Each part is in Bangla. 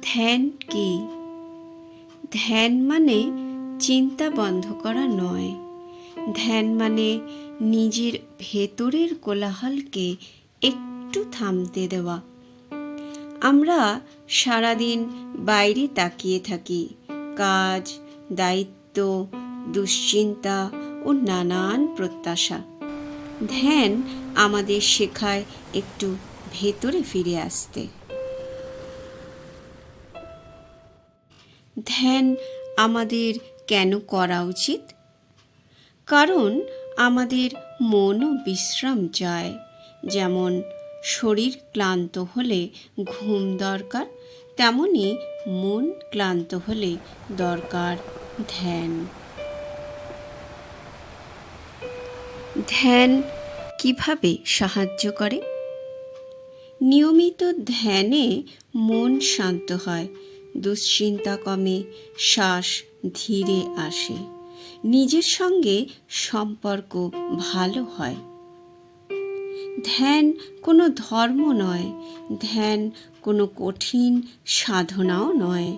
ধ্যান কি? ধ্যান মানে চিন্তা বন্ধ করা নয়। ধ্যান মানে নিজের ভেতরের কোলাহলকে একটু থামতে দেওয়া। আমরা সারাদিন বাইরে তাকিয়ে থাকি, কাজ, দায়িত্ব, দুশ্চিন্তা ও নানান প্রত্যাশা। ধ্যান আমাদের শেখায় একটু ভেতরে ফিরে আসতে। ধ্যান আমাদের কেন করা উচিত? কারণ আমাদের মনও বিশ্রাম চায়। যেমন শরীর ক্লান্ত হলে ঘুম দরকার, তেমনি মন ক্লান্ত হলে দরকার ধ্যান। ধ্যান কিভাবে সাহায্য করে? নিয়মিত ধ্যানে মন শান্ত হয়, দুশ্চিন্তা কমে, শ্বাস ধীরে আসে, নিজের সঙ্গে সম্পর্ক ভালো হয়। ধ্যান কোনো ধর্ম নয়, ধ্যান কোনো কঠিন সাধনাও নয়।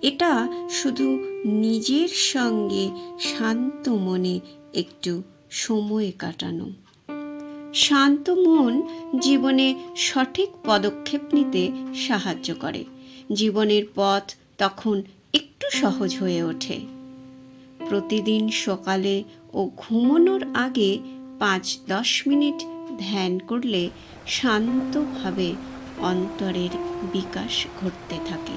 এটা শুধু নিজের সঙ্গে শান্ত মনে একটু সময় কাটানো। শান্ত মন জীবনে সঠিক পদক্ষেপ নিতে সাহায্য করে। জীবনের পথ তখন একটু সহজ হয়ে ওঠে। প্রতিদিন সকালে ও ঘুমানোর আগে 5-10 মিনিট ধ্যান করলে শান্তভাবে অন্তরের বিকাশ ঘটতে থাকে।